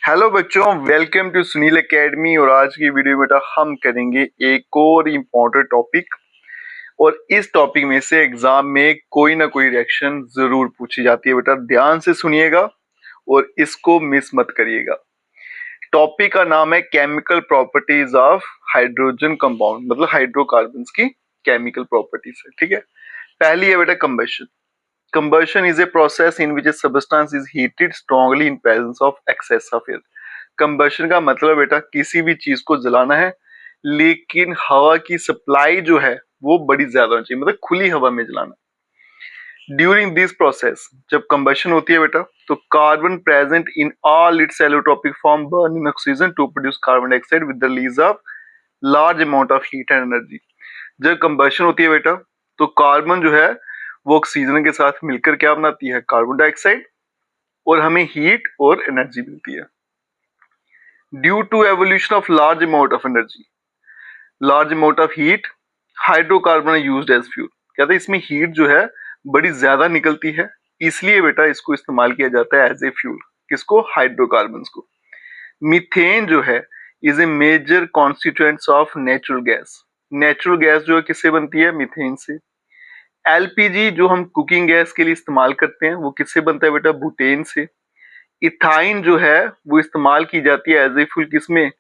Hello बच्चों, welcome to Sunil academy. और आज की वीडियो में बेटा हम करेंगे एक और इम्पोर्टेंट टॉपिक। और इस टॉपिक में से एग्जाम में कोई ना कोई रिएक्शन जरूर पूछी जाती है। बेटा ध्यान से सुनिएगा और इसको मिस मत करिएगा। टॉपिक का नाम है chemical properties of hydrogen compound, मतलब हाइड्रोकार्बन्स की केमिकल प्रॉपर्टीज है। ठीक है, पहली है बेटा combustion. Combustion is a process in which a substance is heated strongly in presence of excess of air. Combustion का मतलब बेटा किसी भी चीज को जलाना है, लेकिन हवा की सप्लाई जो है वो बड़ी ज्यादा होनी चाहिए, मतलब खुली हवा में जलाना। ड्यूरिंग दिस प्रोसेस जब कंबशन होती है बेटा, तो carbon present in all its allotropic form burn in oxygen to produce carbon dioxide with the release of large amount of heat and energy. जब कंबशन होती है बेटा, तो कार्बन जो है वो ऑक्सीजन के साथ मिलकर क्या बनाती है, कार्बन डाइऑक्साइड, और हमें हीट और एनर्जी मिलती है। Due to evolution of large amount of energy, large amount of heat, hydrocarbon used as fuel. कहते हैं इसमें हीट जो है बड़ी ज्यादा निकलती है, इसलिए बेटा इसको इस्तेमाल किया जाता है एज ए फ्यूल। किसको? हाइड्रोकार्बन को। मीथेन जो है is a major constituents of natural gas. Natural gas जो है किससे बनती है? मीथेन से। एलपीजी जो हम कुकिंग गैस के लिए इस्तेमाल करते हैं वो किससे बनता है बेटा? बुटेन से। इथाइन जो है वो इस्तेमाल की जाती है एज ए फ्यूल, किसमें?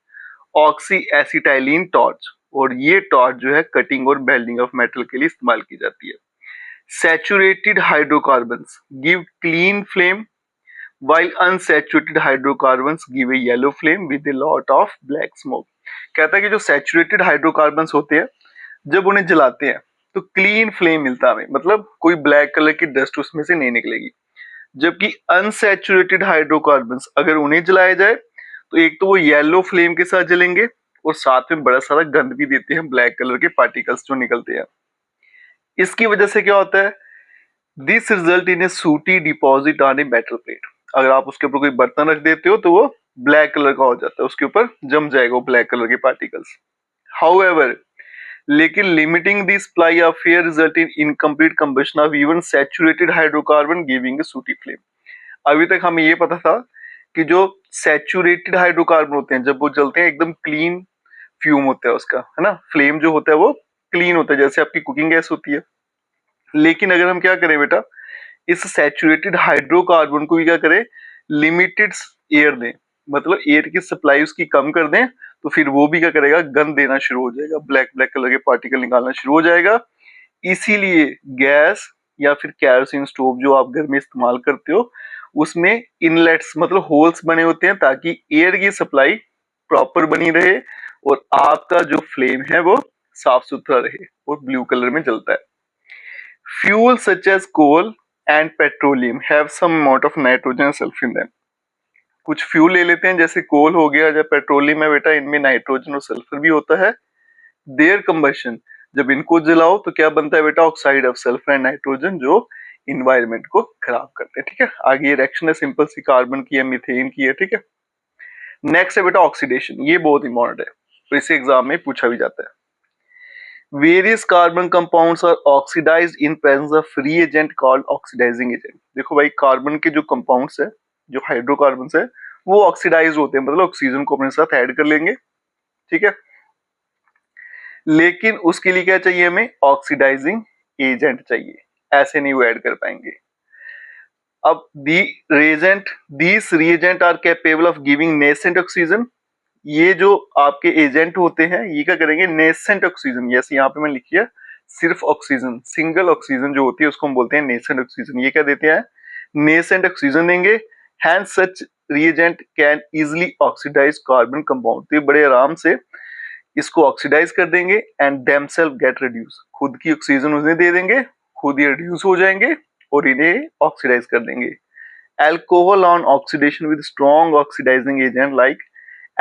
Oxy acetylene torch. और ये टॉर्च जो है कटिंग और वेल्डिंग ऑफ मेटल के लिए इस्तेमाल की जाती है। Saturated hydrocarbons give clean flame while unsaturated hydrocarbons give a yellow flame with a lot of black smoke। कहता है कि जो सैचुरेटेड हाइड्रोकार्बन्स होते हैं जब उन्हें जलाते हैं तो क्लीन फ्लेम मिलता है हमें, मतलब कोई ब्लैक कलर की डस्ट उसमें से नहीं निकलेगी। जबकि अनसैचुरेटेड हाइड्रोकार्बन्स अगर उन्हें जलाया जाए तो एक तो वो येलो फ्लेम के साथ जलेंगे और साथ में बड़ा सारा गंद भी देते हैं, ब्लैक कलर के पार्टिकल्स जो निकलते हैं। इसकी वजह से क्या होता है? दिस रिजल्ट इन ए सूटी deposit on a metal plate. अगर आप उसके ऊपर कोई बर्तन रख देते हो तो वो ब्लैक कलर का हो जाता है, उसके ऊपर जम जाएगा वो ब्लैक कलर के पार्टिकल्स। हाउएवर, लेकिन limiting the supply of air result in incomplete combustion of even saturated hydrocarbon giving a सूटी फ्लेम। अभी तक हमें ये पता था कि जो सैचुरेटेड हाइड्रोकार्बन होते हैं जब वो जलते हैं एकदम क्लीन फ्यूम होता है उसका, है ना, फ्लेम जो होता है वो क्लीन होता है जैसे आपकी कुकिंग गैस होती है। लेकिन अगर हम क्या करें बेटा, इस सैचुरेटेड हाइड्रोकार्बन को भी क्या करें, लिमिटेड एयर दें, मतलब एयर की सप्लाई उसकी कम कर दें, तो फिर वो भी क्या करेगा, गंद देना शुरू हो जाएगा, ब्लैक ब्लैक कलर के पार्टिकल निकालना शुरू हो जाएगा। इसीलिए गैस या फिर कैरोसिन स्टोव जो आप घर में इस्तेमाल करते हो उसमें इनलेट्स मतलब होल्स बने होते हैं ताकि एयर की सप्लाई प्रॉपर बनी रहे और आपका जो फ्लेम है वो साफ सुथरा रहे और ब्लू कलर में जलता है। Fuel such as coal and petroleum have some amount of nitrogen sulphur in them. कुछ फ्यूल ले लेते हैं जैसे कोल हो गया या पेट्रोलियम है बेटा, इनमें नाइट्रोजन और सल्फर भी होता है। देयर कंबशन, जब इनको जलाओ तो क्या बनता है बेटा? Oxide of sulphur and nitrogen जो इन्वायरमेंट को खराब करते हैं। ठीक है, आगे ये रिएक्शन है सिंपल सी, कार्बन की है, मीथेन की है। ठीक है, नेक्स्ट है बेटा ऑक्सीडेशन। ये बहुत इंपॉर्टेंट है, तो इसे एग्जाम में पूछा भी जाता है। Various carbon compounds are oxidised in presence of free agent called oxidising agent. देखो भाई, कार्बन के जो कंपाउंड्स है, जो हाइड्रोकार्बन्स है, वो ऑक्सीडाइज होते हैं, मतलब ऑक्सीजन को अपने साथ ऐड कर लेंगे। ठीक है, लेकिन उसके लिए क्या चाहिए हमें? ऑक्सीडाइजिंग एजेंट चाहिए, ऐसे नहीं वो ऐड कर पाएंगे। अब the reagent, these reagent are capable of giving nascent oxygen. ये जो आपके एजेंट होते हैं ये क्या करेंगे? नेसेंट ऑक्सीजन, जैसे यहाँ पे मैं लिखिए सिर्फ ऑक्सीजन, सिंगल ऑक्सीजन जो होती है उसको हम बोलते हैं नेसेंट ऑक्सीजन। ये क्या देते हैं? नेसेंट ऑक्सीजन देंगे। Hence such reagent can easily oxidise carbon compound. तो ये बड़े आराम से इसको ऑक्सीडाइज कर देंगे एंड देमसेल्फ गेट रिड्यूस। खुद की ऑक्सीजन उन्हें दे देंगे, खुद ही रिड्यूस हो जाएंगे और इन्हें ऑक्सीडाइज कर देंगे। Alcohol on oxidation with strong oxidising agent like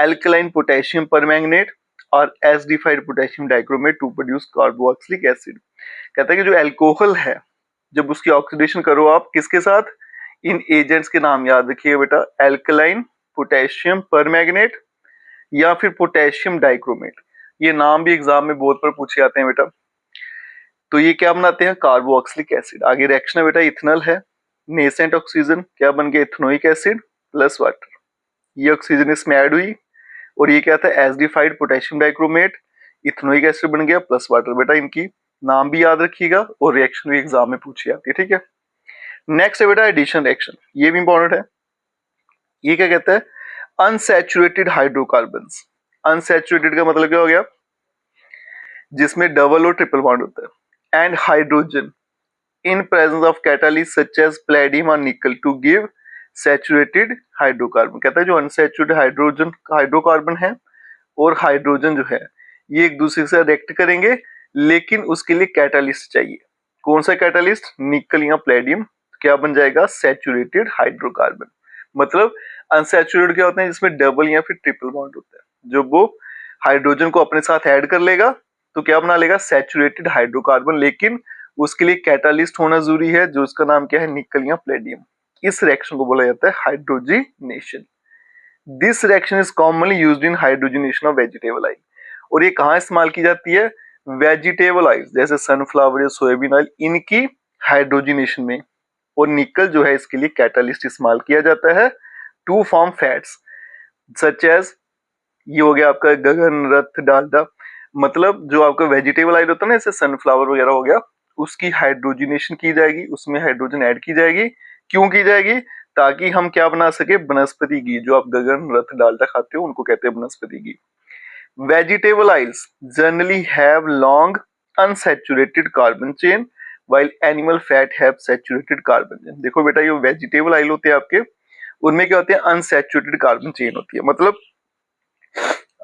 alkaline potassium permanganate और acidified potassium dichromate to produce carboxylic acid। कहता है कि जो अल्कोहल है जब उसकी ऑक्सीडेशन करो आप किसके साथ? इन एजेंट्स के नाम याद रखिए बेटा, अल्कलाइन पोटेशियम परमैंगनेट या फिर पोटेशियम डाइक्रोमेट। ये नाम भी एग्जाम में बहुत बार पूछे जाते हैं बेटा। तो ये क्या बनाते हैं? Carboxylic acid. आगे रिएक्शन है बेटा, इथेनॉल है, नेसेंट ऑक्सीजन क्या बन गया? Ethanoic acid plus water. ये ऑक्सीजन इसमें ऐड हुई और ये क्या था, acidified potassium dichromate, ethanoic acid बन गया प्लस वाटर। बेटा इनकी नाम भी याद रखिएगा और रिएक्शन भी एग्जाम में पूछी जाती है, ठीक है। नेक्स्ट है बेटा एडिशन रिएक्शन, ये भी इंपॉर्टेंट है। ये क्या कहता है, अनसैचुरेटेड हाइड्रोकार्बन्स। अनसैचुरेटेड का मतलब क्या हो गया, जिसमें डबल और ट्रिपल बॉन्ड होता है, and hydrogen in presence of catalyst such as palladium और nickel to give saturated hydrocarbon. कहता है जो अनसैचुरेटेड हाइड्रोकार्बन है और हाइड्रोजन जो है ये एक दूसरे से रिएक्ट करेंगे, लेकिन उसके लिए कैटालिस्ट चाहिए। कौन सा कैटालिस्ट, निकल या प्लेडियम, क्या बन जाएगा, सैचुरेटेड हाइड्रोकार्बन। मतलब अनसैचुरेटेड क्या होते हैं, जिसमें डबल या फिर ट्रिपल बॉन्ड होता है। जब वो हाइड्रोजन को अपने साथ ऐड कर लेगा तो क्या बना लेगा, सैचुरेटेड हाइड्रोकार्बन, लेकिन उसके लिए कैटालिस्ट होना जरूरी है, जो उसका नाम क्या है, निकल या प्लेडियम। इस रिएक्शन को बोला जाता है hydrogenation. This reaction is commonly used in hydrogenation of vegetable oil. और ये कहाँ इस्तेमाल की जाती है, वेजिटेबल ऑयल जैसे सनफ्लावर या सोयाबीन ऑयल, इनकी हाइड्रोजिनेशन में। और निकल जो है इसके लिए कैटालिस्ट इस्तेमाल किया जाता है to form fats such as, ये हो गया आपका गगन, रथ, डालडा। मतलब जो आपका वेजिटेबल ऑयल होता है ना, जैसे सनफ्लावर वगैरह हो गया, उसकी हाइड्रोजिनेशन की जाएगी, उसमें हाइड्रोजन ऐड की जाएगी। क्यों की जाएगी, ताकि हम क्या बना सके, वनस्पति घी। जो आप गगन, रथ, डालडा खाते हो उनको कहते हैं vanaspati ghee. Vegetable oils generally have long unsaturated carbon chain while animal fat have saturated carbon chain. देखो बेटा ये वेजिटेबल ऑयल होते हैं आपके, उनमें क्या होते हैं, अनसैचुरेटेड कार्बन चेन होती है। मतलब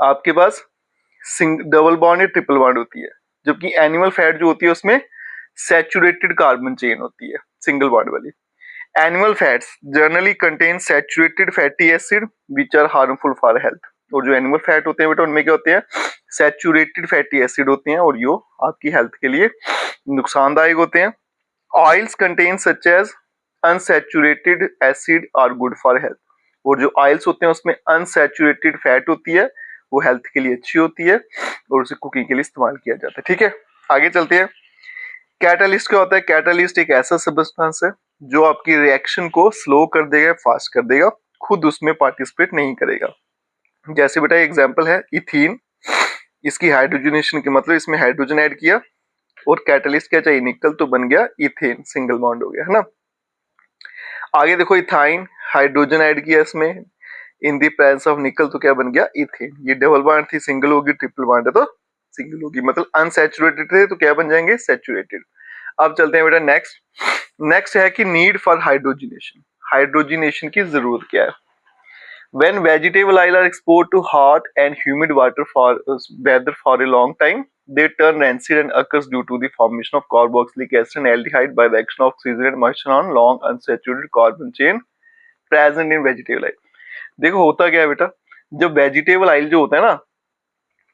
आपके पास डबल बॉन्ड या ट्रिपल बॉन्ड होती है, जबकि एनिमल फैट जो होती है उसमें सैचुरेटेड कार्बन चेन होती है, सिंगल बॉन्ड वाली। Animal fats generally contain saturated fatty acid which are harmful for health. और जो एनिमल फैट होते हैं बेटा उनमें क्या होते हैं, सैचुरेटेड फैटी एसिड होते हैं और यो आपकी हेल्थ के लिए नुकसानदायक होते हैं। Oils contain such as unsaturated acid are good for health. और जो ऑयल्स होते हैं उसमें अनसैचुरेटेड फैट होती है, वो हेल्थ के लिए अच्छी होती है और उसे कुकिंग के लिए इस्तेमाल किया जाता है, ठीक है। आगे चलते हैं। कैटालिस्ट क्या होता है, कैटालिस्ट एक ऐसा सब्सटेंस है जो आपकी रिएक्शन को स्लो कर देगा, फास्ट कर देगा, खुद उसमें पार्टिसिपेट नहीं करेगा। जैसे बेटा एग्जांपल है इथीन, इसकी हाइड्रोजनेशन के मतलब इसमें हाइड्रोजन ऐड किया और कैटालिस्ट क्या चाहिए, निकल, तो बन गया इथेन, सिंगल बॉन्ड हो गया, है ना। आगे देखो इथाइन, हाइड्रोजन ऐड किया इसमें इन द प्रेजेंस ऑफ निकल, तो क्या बन गया इथेन। ये डबल बॉन्ड थी, सिंगल होगी, ट्रिपल बॉन्ड है तो सिंगल होगी। मतलब अनसैचुरेटेड थे तो क्या बन जाएंगे, सैचुरेटेड। अब चलते हैं बेटा नेक्स्ट है कि नीड फॉर हाइड्रोजिनेशन। हाइड्रोजिनेशन की जरूरत क्या है। When vegetable oil are exposed to hot and humid weather for a long time, they turn rancid and occurs due to the formation of carboxylic acid and aldehyde by the action of oxygen and moisture on long unsaturated carbon chain present in vegetable oil. देखो होता क्या है बेटा, जब vegetable oil जो होता है ना,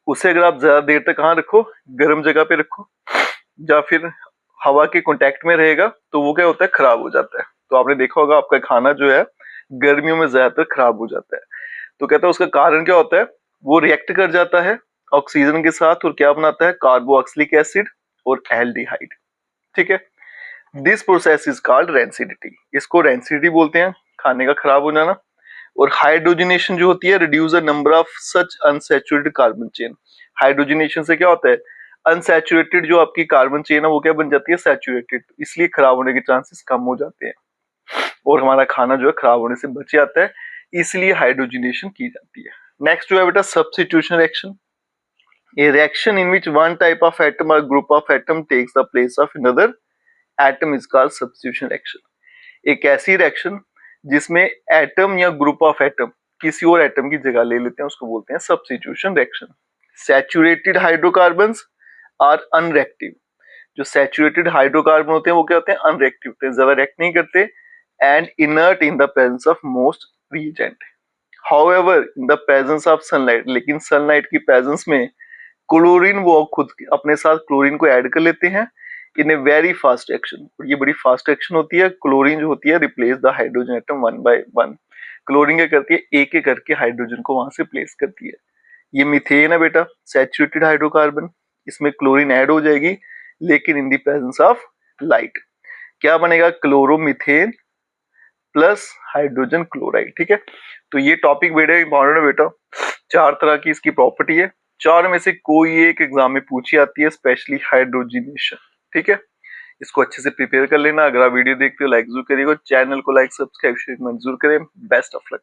उसे अगर आप ज्यादा देर तक कहाँ रखो, गर्म जगह पे रखो या फिर हवा के कांटेक्ट में रहेगा, तो वो क्या होता है, खराब हो जाता है। तो आपने देखा होगा आपका खाना जो है गर्मियों में ज्यादातर खराब हो जाता है। तो कहता है उसका कारण क्या होता है, वो रिएक्ट कर जाता है ऑक्सीजन के साथ और क्या बनाता है, कार्बोक्सिलिक एसिड और एल्डिहाइड, ठीक है। This process is called rancidity. इसको रेंसिडिटी बोलते हैं, खाने का खराब हो जाना। और हाइड्रोजनेशन जो होती है, reduce the number of such unsaturated carbon chain. Hydrogenation से क्या होता है, अनसैचुरेटेड जो आपकी कार्बन चेन है वो क्या बन जाती है, सैचुरेटेड, इसलिए खराब होने के चांसेस कम हो जाते हैं और हमारा खाना जो है खराब होने से बच जाता है, इसलिए हाइड्रोजनेशन की जाती है। नेक्स्ट जो है बेटा substitution reaction. A reaction in which one type of atom or group of atom takes the place of another atom is called substitution reaction. एक ऐसी रिएक्शन जिसमें एटम या ग्रुप ऑफ एटम किसी और एटम की जगह ले लेते हैं, उसको बोलते हैं substitution reaction. Saturated hydrocarbons are unreactive. जो सैचुरेटेड हाइड्रोकार्बन होते हैं वो क्या होते हैं, अनरिएक्टिव होते हैं, ज्यादा रिएक्ट नहीं करते, and inert in the presence of most reagent. However in the presence of sunlight, लेकिन सनलाइट की प्रेजेंस में क्लोरीन वो खुद अपने साथ क्लोरीन को ऐड कर लेते हैं इन ए वेरी फास्ट एक्शन। और ये बड़ी फास्ट एक्शन होती है। क्लोरीन जो होती है replace the hydrogen atom one by one. Chlorine क्या करती है, एक एक करके हाइड्रोजन को वहां से प्लेस करती है। ये मीथेन है बेटा, सैचुरेटेड हाइड्रोकार्बन, इसमें क्लोरीन ऐड हो जाएगी लेकिन in the presence of light. क्या बनेगा, क्लोरोमीथेन प्लस हाइड्रोजन क्लोराइड। ठीक है, तो ये टॉपिक बड़े इंपॉर्टेंट है बेटा। 4 तरह की इसकी प्रॉपर्टी है, 4 में से कोई एक एग्जाम में पूछी आती है, स्पेशली हाइड्रोजनेशन। ठीक है, इसको अच्छे से प्रिपेयर कर लेना। अगर आप वीडियो देखते हो लाइक जरूर करिएगा, चैनल को लाइक सब्सक्राइब शेयर जरूर करें। Best of luck.